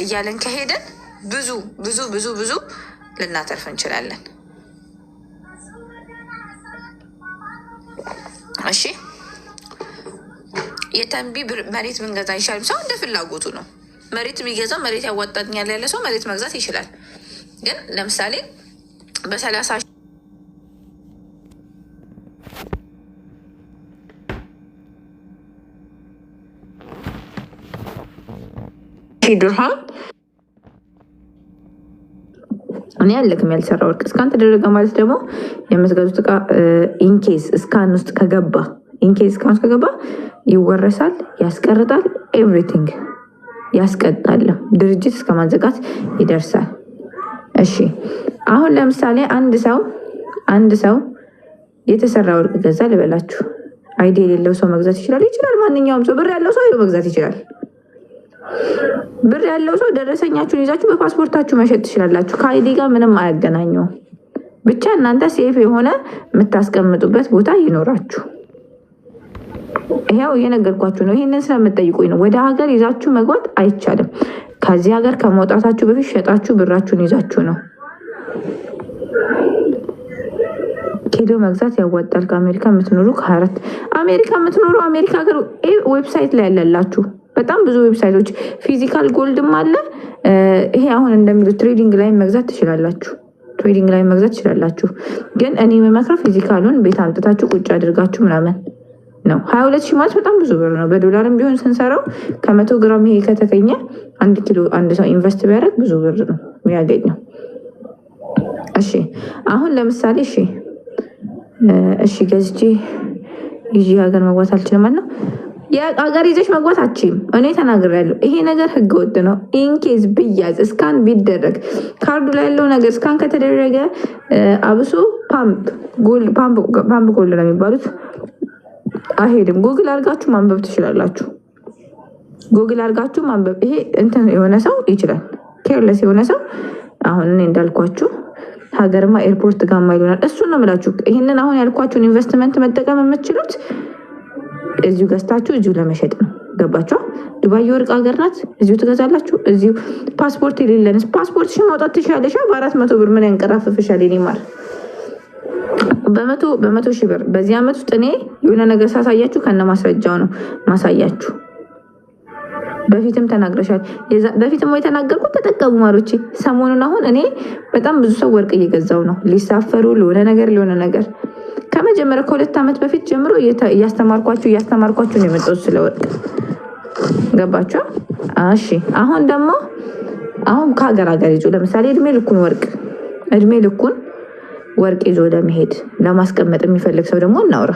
እያለን ከሄደን ብዙ ብዙ ብዙ ብዙ ልናተርፍ እንችላለን። እሺ የተንቢ መሬት ብንገዛ ይሻላል። ሰው እንደ ፍላጎቱ ነው። መሬት የሚገዛው መሬት ያዋጣኛል ያለ ሰው መሬት መግዛት ይችላል። ግን ለምሳሌ በ30 ድርሃም እኔ ያለክም ያልሰራ ወርቅ እስካን ተደረገ ማለት ደግሞ የምትገዙት እቃ ኢንኬስ እስካን ውስጥ ከገባ ይወረሳል፣ ያስቀርጣል፣ ኤቭሪቲንግ ያስቀጣል፣ ድርጅት እስከ ማዘጋት ይደርሳል። እሺ አሁን ለምሳሌ አንድ ሰው የተሰራ ወርቅ ገዛ ልበላችሁ። አይዲ የሌለው ሰው መግዛት ይችላል። ማንኛውም ሰው ብር ያለው ሰው መግዛት ይችላል። ብር ያለው ሰው ደረሰኛችሁን ይዛችሁ በፓስፖርታችሁ መሸጥ ትችላላችሁ። ከአይዲ ጋር ምንም አያገናኘውም። ብቻ እናንተ ሴፍ የሆነ የምታስቀምጡበት ቦታ ይኖራችሁ። ይሄው እየነገርኳችሁ ነው። ይሄንን ስለምትጠይቁኝ ነው። ወደ ሀገር ይዛችሁ መግባት አይቻልም። ከዚህ ሀገር ከመውጣታችሁ በፊት ሸጣችሁ ብራችሁን ይዛችሁ ነው። ኪሎ መግዛት ያዋጣል። ከአሜሪካ የምትኖሩ ከ24 አሜሪካ የምትኖሩ አሜሪካ ሀገር ዌብሳይት ላይ ያለላችሁ በጣም ብዙ ዌብሳይቶች ፊዚካል ጎልድም አለ። ይሄ አሁን እንደሚሉት ትሬዲንግ ላይ መግዛት ትችላላችሁ። ግን እኔ የምመክረው ፊዚካሉን ቤት አምጥታችሁ ቁጭ አድርጋችሁ ምናምን ነው። 22 ሺህ ማለት በጣም ብዙ ብር ነው። በዶላርም ቢሆን ስንሰራው ከ100 ግራም ይሄ ከተገኘ 1 ኪሎ አንድ ሰው ኢንቨስት ቢያደርግ ብዙ ብር ነው የሚያገኘው። እሺ አሁን ለምሳሌ እሺ ገዝቼ ይዤ ሀገር መግባት አልችልም ማለት ነው። የሀገር ይዘሽ መግባት አችም እኔ ተናግሬያለሁ። ይሄ ነገር ህገ ወጥ ነው። ኢንኬዝ ብያዝ እስካን ቢደረግ ካርዱ ላይ ያለው ነገር እስካን ከተደረገ አብሶ ፓምፕ ጎልድ ነው የሚባሉት አይሄድም። ጉግል አድርጋችሁ ማንበብ ትችላላችሁ። ይሄ እንትን የሆነ ሰው ይችላል። ኬርለስ የሆነ ሰው አሁን እኔ እንዳልኳችሁ ሀገርማ ኤርፖርት ጋር ይሆናል። እሱን ነው የምላችሁ። ይህንን አሁን ያልኳችሁን ኢንቨስትመንት መጠቀም የምትችሉት እዚሁ ገዝታችሁ እዚሁ ለመሸጥ ነው። ገባችሁ? ዱባይ የወርቅ ሀገር ናት። እዚሁ ትገዛላችሁ። እዚሁ ፓስፖርት የሌለንስ ፓስፖርትሽን ማውጣት ትችላለሽ። በ400 ብር ምን ያንቀራፍፍሻል? የኔ ማር በመቶ ሺህ ብር በዚህ ዓመት ውስጥ እኔ የሆነ ነገር ሳሳያችሁ ከነ ማስረጃው ነው ማሳያችሁ። በፊትም ተናግረሻል። በፊትም የተናገርኩት ተጠቀሙ ማሮቼ። ሰሞኑን አሁን እኔ በጣም ብዙ ሰው ወርቅ እየገዛው ነው ሊሳፈሩ ለሆነ ነገር ከመጀመሪያ ከ2 ዓመት በፊት ጀምሮ እያስተማርኳችሁ ነው የመጣሁት ስለ ወርቅ። ገባችሁ? እሺ አሁን ደግሞ ከሀገር ይዞ ለምሳሌ እድሜ ልኩን ወርቅ ይዞ ለመሄድ ለማስቀመጥ የሚፈልግ ሰው ደግሞ እናውራ።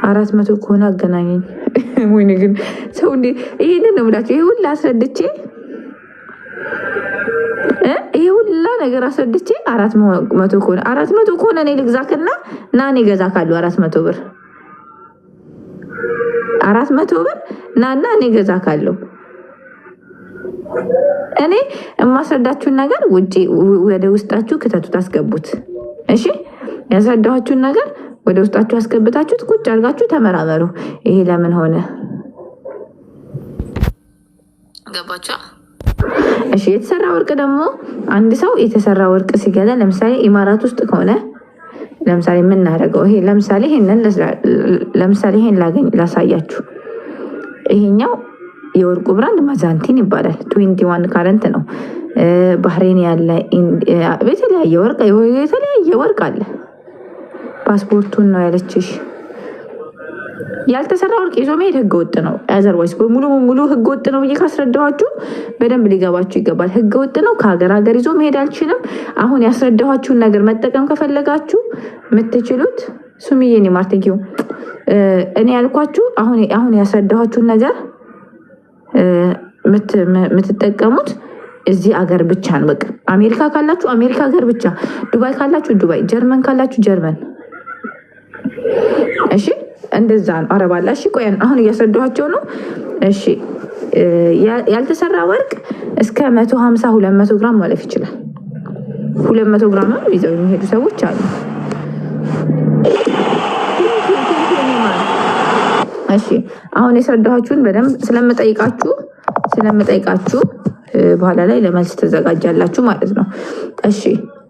400 ከሆነ አገናኘኝ። ወይኔ ግን ሰው እንዴ! ይሄንን ነው የምላችሁ። ይሄ ሁላ አስረድቼ ይሄ ሁላ ነገር አስረድቼ 400 ከሆነ እኔ ልግዛክና ና እኔ ገዛካለሁ። 400 ብር ናና እኔ ገዛካለሁ። እኔ የማስረዳችሁን ነገር ወደ ውስጣችሁ ክተቱት፣ አስገቡት። እሺ ያስረዳኋችሁን ነገር ወደ ውስጣችሁ አስገብታችሁት ቁጭ አድርጋችሁ ተመራመሩ። ይሄ ለምን ሆነ? ገባችሁ? እሺ የተሰራ ወርቅ ደግሞ አንድ ሰው የተሰራ ወርቅ ሲገዛ ለምሳሌ ኢማራት ውስጥ ከሆነ ለምሳሌ የምናደርገው ይሄ ለምሳሌ ይሄን ላሳያችሁ። ይሄኛው የወርቁ ብራንድ ማዛንቲን ይባላል። 21 ካረንት ነው። ባህሬን ያለ የተለያየ ወርቅ አለ። ፓስፖርቱን ነው ያለችሽ። ያልተሰራ ወርቅ ይዞ መሄድ ህገወጥ ነው። አዘርዋይስ ሙሉ ህገወጥ ነው ብዬ ካስረዳኋችሁ በደንብ ሊገባችሁ ይገባል። ህገወጥ ነው። ከሀገር ይዞ መሄድ አልችልም። አሁን ያስረዳኋችሁን ነገር መጠቀም ከፈለጋችሁ የምትችሉት ሱሚዬ ማርቴኪው እኔ ያልኳችሁ አሁን ያስረዳኋችሁን ነገር የምትጠቀሙት እዚህ አገር ብቻ ነው። በቃ አሜሪካ ካላችሁ አሜሪካ ሀገር ብቻ፣ ዱባይ ካላችሁ ዱባይ፣ ጀርመን ካላችሁ ጀርመን። እሺ እንደዛ ነው። አረባላ እሺ ቆይ አሁን እያስረዳኋቸው ነው። እሺ ያልተሰራ ወርቅ እስከ 150 200 ግራም ማለፍ ይችላል። 200 ግራም ይዘው የሚሄዱ ሰዎች አሉ። እሺ አሁን የስረዳኋችሁን በደንብ ስለምጠይቃችሁ በኋላ ላይ ለመልስ ተዘጋጃላችሁ ማለት ነው። እሺ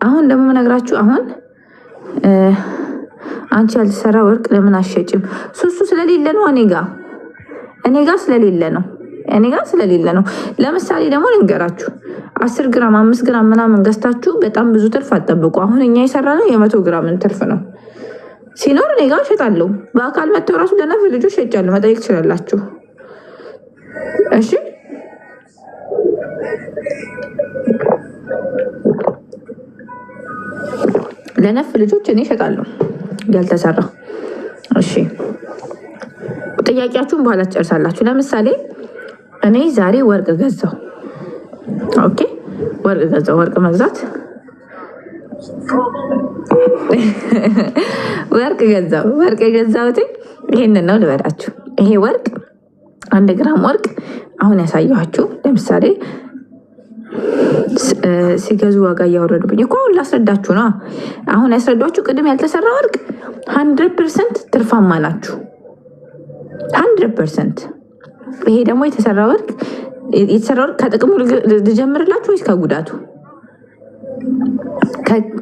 አሁን ደግሞ ነግራችሁ አሁን አንቺ ያልተሰራ ወርቅ ለምን አሸጭም? ሱሱ ስለሌለ ነው። እኔ ጋ ስለሌለ ነው። ለምሳሌ ደግሞ ልንገራችሁ 10 ግራም 5 ግራም ምናምን ገዝታችሁ በጣም ብዙ ትርፍ አጠብቁ። አሁን እኛ የሰራነው የ100 ግራምን ትርፍ ነው። ሲኖር እኔ ጋር እሸጣለሁ። በአካል መጥተው ራሱ ለነፍ ልጆች ሸጫለሁ። መጠየቅ ትችላላችሁ። እሺ ለነፍ ልጆች እኔ እሸጣለሁ ያልተሰራ። እሺ ጥያቄያችሁን በኋላ ትጨርሳላችሁ። ለምሳሌ እኔ ዛሬ ወርቅ ገዛው። ኦኬ ወርቅ መግዛት ወርቅ የገዛሁት ይሄንን ነው ልበላችሁ። ይሄ ወርቅ 1 ግራም ወርቅ አሁን ያሳየኋችሁ። ለምሳሌ ሲገዙ ዋጋ እያወረዱብኝ እኮ አሁን ላስረዳችሁ ነው። አሁን ያስረዷችሁ ቅድም ያልተሰራ ወርቅ 100% ትርፋማ ናችሁ። 100%። ይሄ ደግሞ የተሰራ ወርቅ ከጥቅሙ ልጀምርላችሁ ወይስ ከጉዳቱ?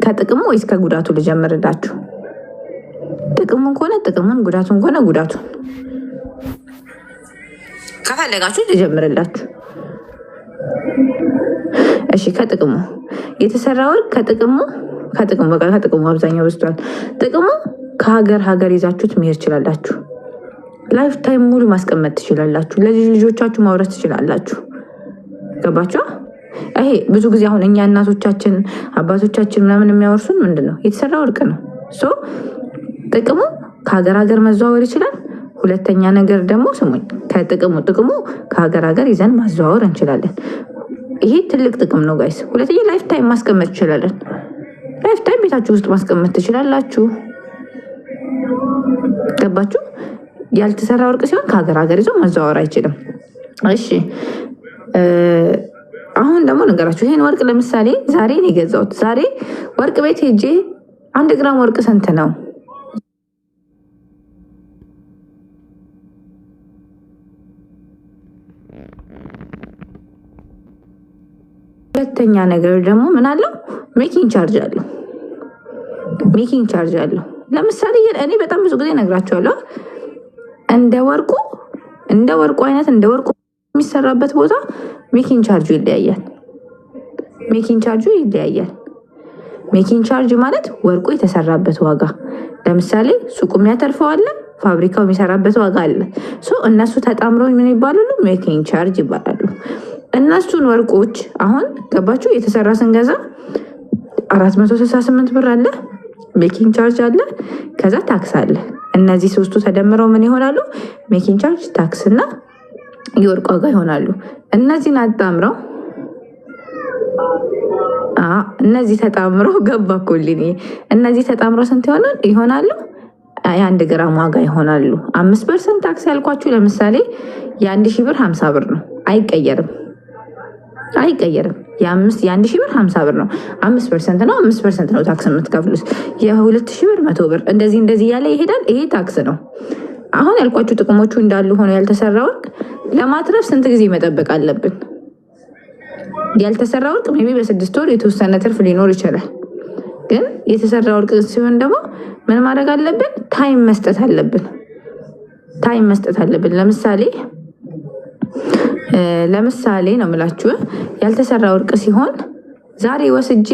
ከጥቅሙ ወይስ ከጉዳቱ ልጀምርላችሁ? ጥቅሙን ከሆነ ጥቅሙን፣ ጉዳቱን ከሆነ ጉዳቱን ከፈለጋችሁ ልጀምርላችሁ። እሺ ከጥቅሙ የተሰራ ወርቅ ከጥቅሙ አብዛኛው በዝቷል። ጥቅሙ ከሀገር ይዛችሁት መሄድ ትችላላችሁ። ላይፍ ታይም ሙሉ ማስቀመጥ ትችላላችሁ። ልጆቻችሁ ማውረስ ትችላላችሁ። ገባችሁ? ይሄ ብዙ ጊዜ አሁን እኛ እናቶቻችን አባቶቻችን ምናምን የሚያወርሱን ምንድን ነው? የተሰራ ወርቅ ነው። ጥቅሙ ከሀገር መዘዋወር ይችላል። ሁለተኛ ነገር ደግሞ ስሙኝ፣ ጥቅሙ ከሀገር ይዘን ማዘዋወር እንችላለን። ይሄ ትልቅ ጥቅም ነው ጋይስ። ሁለተኛ ላይፍ ታይም ማስቀመጥ ትችላለን። ላይፍ ታይም ቤታችሁ ውስጥ ማስቀመጥ ትችላላችሁ። ገባችሁ? ያልተሰራ ወርቅ ሲሆን ከሀገር ይዞ ማዘዋወር አይችልም። እሺ አሁን ደግሞ ነገራችሁ። ይሄን ወርቅ ለምሳሌ ዛሬ ነው የገዛሁት። ዛሬ ወርቅ ቤት ሄጄ 1 ግራም ወርቅ ስንት ነው? ሁለተኛ ነገር ደግሞ ምን አለው? ሜኪንግ ቻርጅ አለው። ለምሳሌ እኔ በጣም ብዙ ጊዜ ነግራቸዋለሁ። እንደ ወርቁ አይነት እንደ ወርቁ የሚሰራበት ቦታ ሜኪንግ ቻርጁ ይለያያል። ሜኪንግ ቻርጅ ማለት ወርቁ የተሰራበት ዋጋ። ለምሳሌ ሱቁ የሚያተርፈው አለ፣ ፋብሪካው የሚሰራበት ዋጋ አለ። እነሱ ተጣምረው ምን ይባላሉ? ሜኪንግ ቻርጅ ይባላሉ። እነሱን ወርቆች አሁን ገባችሁ? የተሰራ ስንገዛ 468 ብር አለ፣ ሜኪንግ ቻርጅ አለ፣ ከዛ ታክስ አለ። እነዚህ ሶስቱ ተደምረው ምን ይሆናሉ? ሜኪንግ ቻርጅ፣ ታክስ እና የወርቅ ዋጋ ይሆናሉ። እነዚህን አጣምረው እነዚህ ተጣምረው ገባኩልኝ። እነዚህ ተጣምረው ስንት ይሆናሉ? የ1 ግራም ዋጋ ይሆናሉ። 5% ታክስ ያልኳችሁ ለምሳሌ የ1000 ብር 50 ብር ነው። አይቀየርም። የ1000 ብር 50 ብር ነው። 5% ነው። 5% ነው ታክስ የምትከፍሉት። የ2000 ብር 100 ብር እንደዚህ ያለ ይሄዳል። ይሄ ታክስ ነው። አሁን ያልኳችሁ ጥቅሞቹ እንዳሉ ሆኖ ያልተሰራ ወርቅ ለማትረፍ ስንት ጊዜ መጠበቅ አለብን? ያልተሰራ ወርቅ ሜይ ቢ በ6 ወር የተወሰነ ትርፍ ሊኖር ይችላል። ግን የተሰራ ወርቅ ሲሆን ደግሞ ምን ማድረግ አለብን? ታይም መስጠት አለብን። ለምሳሌ ነው የምላችሁ። ያልተሰራ ወርቅ ሲሆን ዛሬ ወስጄ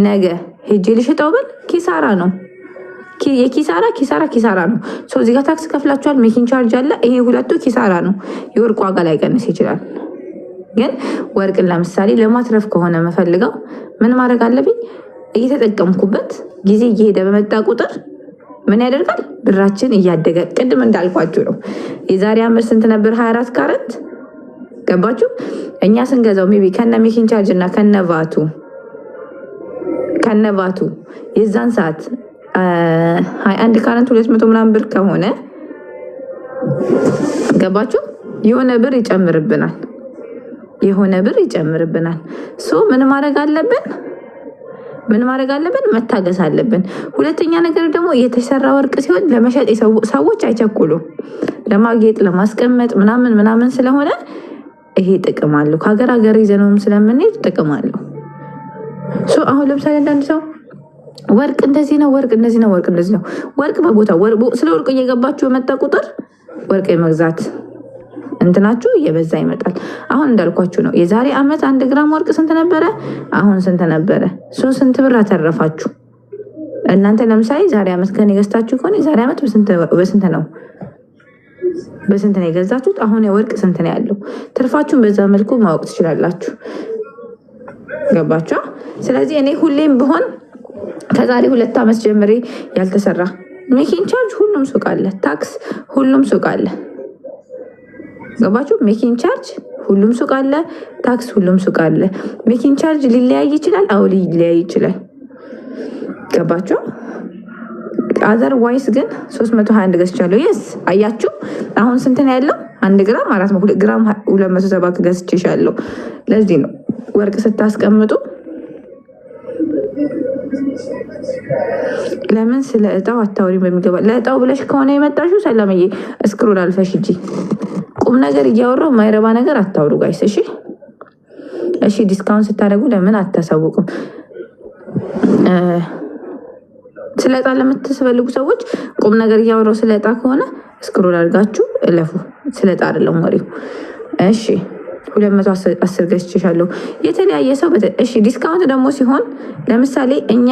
ነገ ሄጄ ልሽጠው ብል ኪሳራ ነው። ኪሳራ ነው። እዚህ ጋር ታክስ ከፍላችኋል፣ ሜኪንግ ቻርጅ አለ። ይሄ ሁለቱ ኪሳራ ነው። የወርቅ ዋጋ ላይ ቀንስ ይችላል። ግን ወርቅን ለምሳሌ ለማትረፍ ከሆነ መፈልገው ምን ማድረግ አለብኝ? እየተጠቀምኩበት ጊዜ እየሄደ በመጣ ቁጥር ምን ያደርጋል? ብራችን እያደገ ቅድም እንዳልኳችሁ ነው። የዛሬ ዓመት ስንት ነበር? 24 ካረት ገባችሁ? እኛ ስንገዛው ሜይ ቢ ከነ ሜኪንግ ቻርጅ እና ከነቫቱ የዛን ሰዓት 21 ካረት 200 ምናምን ብር ከሆነ ገባችሁ? የሆነ ብር ይጨምርብናል። ምን ማድረግ አለብን? ምን ማድረግ አለብን? መታገስ አለብን። ሁለተኛ ነገር ደግሞ የተሰራ ወርቅ ሲሆን ለመሸጥ ሰዎች አይቸኩሉም። ለማጌጥ ለማስቀመጥ ምናምን ስለሆነ ይሄ ጥቅም አለው። ከሀገር ሀገር ይዘነውም ስለምንሄድ ጥቅም አለው። አሁን ለምሳሌ አንዳንድ ሰው ወርቅ እንደዚህ ነው፣ ወርቅ እንደዚህ ነው፣ ወርቅ እንደዚህ ነው። ወርቅ በቦታው ስለ ወርቅ እየገባችሁ የመጣ ቁጥር ወርቅ የመግዛት እንትናችሁ እየበዛ ይመጣል። አሁን እንዳልኳችሁ ነው። የዛሬ ዓመት 1 ግራም ወርቅ ስንት ነበረ? አሁን ስንት ነበረ? ስንት ብር አተረፋችሁ እናንተ? ለምሳሌ ዛሬ ዓመት ከኔ ገዝታችሁ ከሆነ የዛሬ ዓመት በስንት ነው የገዛችሁት? አሁን የወርቅ ስንት ነው ያለው? ትርፋችሁን በዛ መልኩ ማወቅ ትችላላችሁ። ገባችሁ? ስለዚህ እኔ ሁሌም ቢሆን ከዛሬ 2 ዓመት ጀምሬ ያልተሰራ ሜኪንግ ቻርጅ ሁሉም ሱቅ አለ፣ ታክስ ሁሉም ሱቅ አለ። ገባችሁ? ሜኪንግ ቻርጅ ሁሉም ሱቅ አለ፣ ታክስ ሁሉም ሱቅ አለ። ሜኪንግ ቻርጅ ሊለያይ ይችላል። አዎ ሊለያይ ይችላል። ገባችሁ? አዘርዋይስ ግን 321 ገዝቻለሁ። የስ አያችሁ፣ አሁን ስንት ነው ያለው? 1 ግራም 4 ግራም 270 ገዝቼሻለሁ። ለዚህ ነው ወርቅ ስታስቀምጡ ለምን ስለ እጣው አታውሪ? በሚገባ ለእጣው ብለሽ ከሆነ የመጣሽው ሰላምዬ እስክሮል አልፈሽ እንጂ ቁም ነገር እያወራው ማይረባ ነገር አታውሩ ጋይስ። እሺ ዲስካውንት ስታደርጉ ለምን አታሳውቁም? ስለ እጣ ለምትፈልጉ ሰዎች ቁም ነገር እያወራው ስለ እጣ ከሆነ እስክሮል አድርጋችሁ እለፉ። ስለ እጣ አይደለም ወሬው። እሺ 210 ገዝቼሻለሁ። የተለያየ ሰው እሺ ዲስካውንት ደግሞ ሲሆን ለምሳሌ እኛ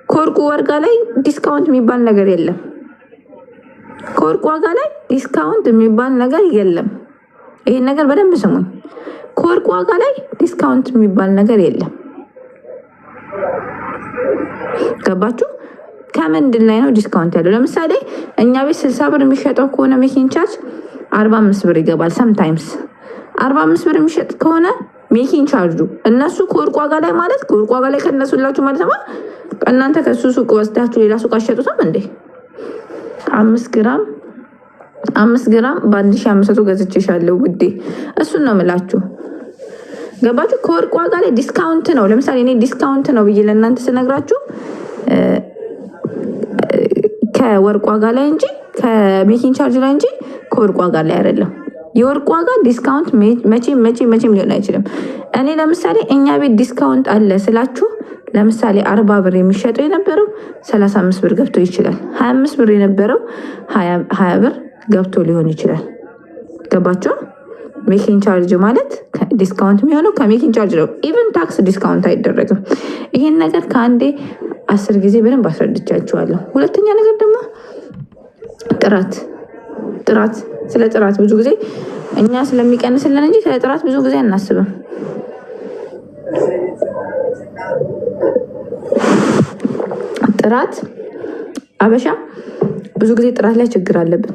ከወርቁ ዋጋ ላይ ዲስካውንት የሚባል ነገር የለም። ከወርቁ ዋጋ ላይ ዲስካውንት የሚባል ነገር የለም። ይሄን ነገር በደንብ ስሙኝ። ከወርቁ ዋጋ ላይ ዲስካውንት የሚባል ነገር የለም። ገባችሁ? ከምንድን ላይ ነው ዲስካውንት ያለው? ለምሳሌ እኛ ቤት 60 ብር የሚሸጠው ከሆነ ሜኪንግ ቻርጅ 45 ብር ይገባል። ሰምታይምስ 45 ብር የሚሸጥ ከሆነ ሜኪንግ ቻርጁ እነሱ ከወርቅ ዋጋ ላይ ማለት ከወርቅ ዋጋ ላይ ከነሱላችሁ ማለት ነው። እናንተ ከሱ ሱቅ ወስዳችሁ ሌላ ሱቅ አሸጡትም እንዴ? 5 ግራም በ1500 ገዝቼሻለሁ ውዴ። እሱን ነው የምላችሁ። ገባችሁ? ከወርቅ ዋጋ ላይ ዲስካውንት ነው። ለምሳሌ እኔ ዲስካውንት ነው ብዬ ለእናንተ ስነግራችሁ ከወርቅ ዋጋ ላይ እንጂ ከሜኪንግ ቻርጅ ላይ እንጂ ከወርቅ ዋጋ ላይ አይደለም። የወርቅ ዋጋ ዲስካውንት መቼም ሊሆን አይችልም። እኔ ለምሳሌ እኛ ቤት ዲስካውንት አለ ስላችሁ ለምሳሌ 40 ብር የሚሸጠው የነበረው 35 ብር ገብቶ ይችላል። 25 ብር የነበረው 20 ብር ገብቶ ሊሆን ይችላል። ገባችሁ? ሜኪንግ ቻርጅ ማለት ዲስካውንት የሚሆነው ከሜኪንግ ቻርጅ ነው። ኢቨን ታክስ ዲስካውንት አይደረግም። ይሄን ነገር ከአንዴ 10 ጊዜ በደንብ አስረድቻችኋለሁ። ሁለተኛ ነገር ደግሞ ጥራት ስለ ጥራት ብዙ ጊዜ እኛ ስለሚቀንስልን እንጂ ስለ ጥራት ብዙ ጊዜ አናስብም። ጥራት አበሻ ብዙ ጊዜ ጥራት ላይ ችግር አለብን።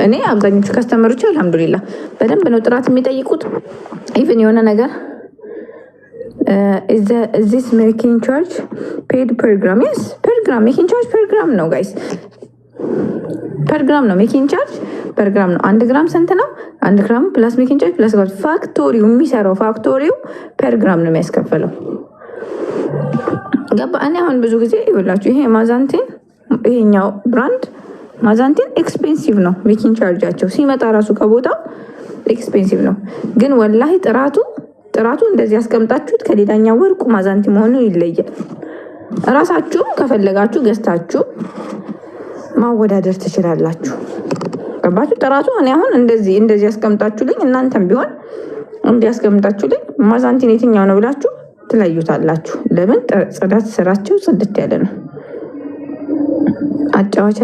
እኔ አብዛኞቹ ከስተመሮች አልሐምዱሊላህ በደንብ ነው ጥራት የሚጠይቁት። ኢቭን የሆነ ነገር this making charge paid per gram? Yes, per gram. Making charge per gram ነው ጋይስ፣ per gram ነው ሜኪንግ ቻርጅ per gram ነው። 1 ግራም ስንት ነው? 1 ግራም ፕላስ ሜኪንግ ቻርጅ ፕላስ ፋክቶሪው የሚሰራው ፋክቶሪው per gram ነው የሚያስከፍለው። ገባ? እኔ አሁን ብዙ ጊዜ ይኸውላችሁ ይሄ ማዛንቲን ይሄኛው ብራንድ ማዛንቲን ኤክስፔንሲቭ ነው። ሜኪንግ ቻርጃቸው ሲመጣ ራሱ ከቦታው ኤክስፔንሲቭ ነው። ግን ወላሂ ጥራቱ እንደዚህ ያስቀምጣችሁት ከሌላኛው ወርቁ ማዛንቲ መሆኑ ይለያል። እራሳችሁም ከፈለጋችሁ ገዝታችሁ ማወዳደር ትችላላችሁ። ገባችሁ? ጥራቱ እኔ አሁን እንደዚህ ያስቀምጣችሁልኝ እናንተም ቢሆን እንዲያስቀምጣችሁልኝ ማዛንቲን የትኛው ነው ብላችሁ ትለዩታላችሁ። ለምን? ጽዳት ስራቸው ጽድት ያለ ነው። አጫዋች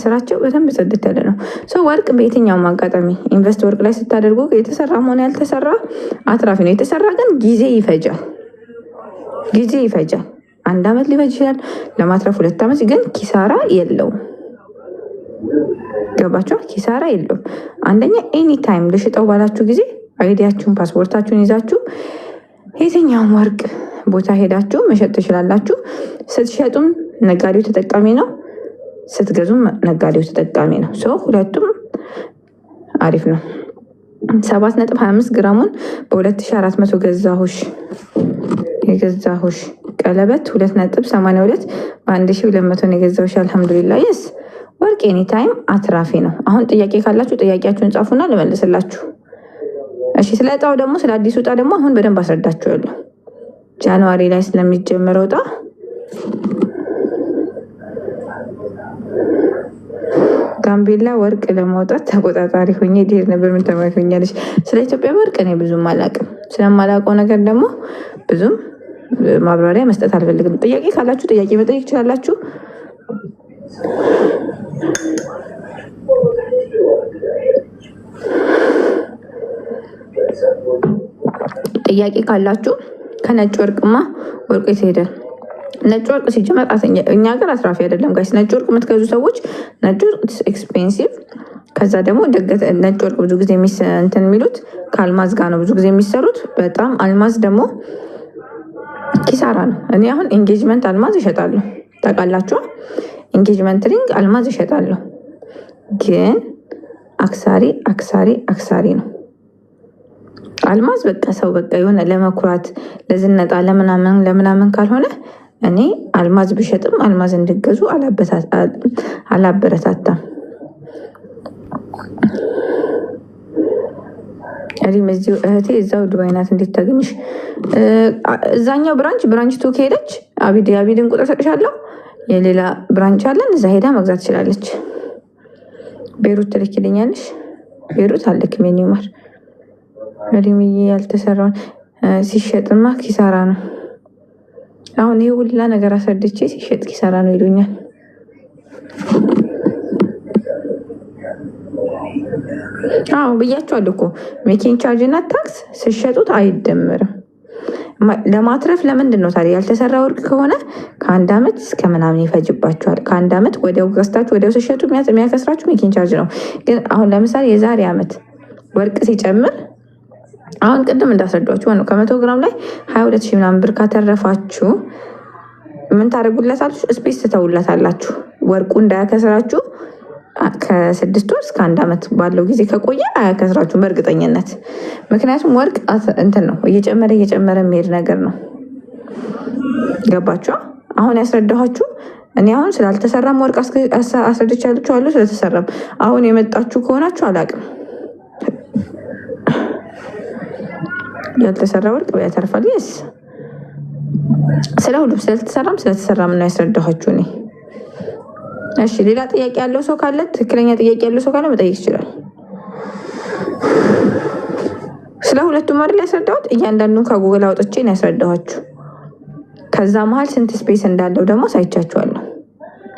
ስራቸው በጣም ጽድት ያለ ነው። ሰው ወርቅ በየትኛውም አጋጣሚ ኢንቨስት ወርቅ ላይ ስታደርጉ የተሰራ ሆነ ያልተሰራ አትራፊ ነው። የተሰራ ግን ጊዜ ይፈጃል። 1 ዓመት ሊፈጅ ይችላል ለማትረፍ 2 ዓመት፣ ግን ኪሳራ የለውም። ገባችሁ? ኪሳራ የለውም። አንደኛ ኤኒ ታይም ልሽጠው ባላችሁ ጊዜ አይዲያችሁን ፓስፖርታችሁን ይዛችሁ የትኛውም ወርቅ ቦታ ሄዳችሁ መሸጥ ትችላላችሁ። ስትሸጡም ነጋዴው ተጠቃሚ ነው፣ ስትገዙም ነጋዴው ተጠቃሚ ነው። ሁለቱም አሪፍ ነው። 7.25 ግራሙን በ2400 ገዛሁሽ። ቀለበት 2.82 በ1200 ነው የገዛሁሽ። አልሐምዱሊላ። የስ ወርቅ ኤኒ ታይም አትራፊ ነው። አሁን ጥያቄ ካላችሁ ጥያቄያችሁን ጻፉና ልመልስላችሁ። እሺ፣ ስለ እጣው ደግሞ ስለ አዲሱ እጣ ደግሞ አሁን በደንብ አስረዳችኋለሁ። ጃንዋሪ ላይ ስለሚጀምረው እጣ ጋምቤላ ወርቅ ለማውጣት ተቆጣጣሪ ሆኜ ዴር ነበር። ምን ተመክኛለች? ስለ ኢትዮጵያ ወርቅ እኔ ብዙም አላውቅም። ስለማላውቀው ነገር ደግሞ ብዙም ማብራሪያ መስጠት አልፈልግም። ጥያቄ ካላችሁ ጥያቄ መጠየቅ ትችላላችሁ። ጥያቄ ካላችሁ ከነጭ ወርቅማ ወርቁ የት ሄደ? ነጭ ወርቅ ሲጀመር እኛ ሀገር አትራፊ አይደለም ጋይስ። ነጭ ወርቅ የምትገዙ ሰዎች ነጭ ወርቅ ኤክስፔንሲቭ። ከዛ ደግሞ ነጭ ወርቅ ብዙ ጊዜ እንትን የሚሉት ከአልማዝ ጋር ነው ብዙ ጊዜ የሚሰሩት። በጣም አልማዝ ደግሞ ኪሳራ ነው። እኔ አሁን ኤንጌጅመንት አልማዝ ይሸጣለሁ፣ ታውቃላችሁ። ኤንጌጅመንት ሪንግ አልማዝ ይሸጣለሁ፣ ግን አክሳሪ አክሳሪ አክሳሪ ነው አልማዝ። በቃ ሰው በቃ የሆነ ለመኩራት ለዝነጣ ለምናምን ካልሆነ እኔ አልማዝ ብሸጥም አልማዝ እንድገዙ አላበረታታም። እሪም እዚሁ እህቴ እዛው ዱባይ ናት። እንዴት ታገኝሽ? እዛኛው ብራንች ቱ ከሄደች አቢድን ቁጥር ሰጥሻለሁ። የሌላ ብራንች አለን፣ እዛ ሄዳ መግዛት ትችላለች። ቤሩት ትልኪልኛለሽ? ቤሩት አልክም። የኒውማር እሪምዬ ያልተሰራውን ሲሸጥማ ኪሳራ ነው። አሁን ይህ ሁላ ነገር አስረድቼ ሲሸጥ ኪሳራ ነው ይሉኛል። አዎ ብያቸዋለሁ እኮ ሜኪንግ ቻርጅ እና ታክስ ሲሸጡት አይደምርም። ለማትረፍ ለምንድን ነው ታዲያ? ያልተሰራ ወርቅ ከሆነ ከ1 ዓመት እስከ ምናምን ይፈጅባቸዋል። ከ1 ዓመት ወዲያው ገዝታችሁ ወዲያው ሲሸጡ የሚያከስራችሁ ሜኪንግ ቻርጅ ነው። ግን አሁን ለምሳሌ የዛሬ ዓመት ወርቅ ሲጨምር አሁን ቅድም እንዳስረዷችሁ ነው ከ100 ግራም ላይ 22 ሺህ ምናምን ብር ካተረፋችሁ ምን ታደርጉለታላችሁ? ስፔስ ትተውለታላችሁ። ወርቁ እንዳያከስራችሁ ከ6 ወር እስከ 1 ዓመት ባለው ጊዜ ከቆየ አያከስራችሁም በእርግጠኝነት። ምክንያቱም ወርቅ እንትን ነው እየጨመረ የሚሄድ ነገር ነው። ገባችሁ? አሁን ያስረዳኋችሁ እኔ አሁን ስላልተሰራም ወርቅ አስረድቻችኋለሁ። ስለተሰራም አሁን የመጣችሁ ከሆናችሁ አላውቅም። ያልተሰራ ወርቅ ያተርፋል። የስ ስለ ሁሉም ስለተሰራም ነው ያስረዳኋችሁ እኔ። እሺ፣ ሌላ ጥያቄ ያለው ሰው ካለ ትክክለኛ ጥያቄ ያለው ሰው ካለ መጠየቅ ይችላል። ስለ ሁለቱም አይደል ያስረዳሁት? እያንዳንዱን ከጉግል አውጥቼ ነው ያስረዳኋችሁ። ከዛ መሀል ስንት ስፔስ እንዳለው ደግሞ ሳይቻችኋለሁ።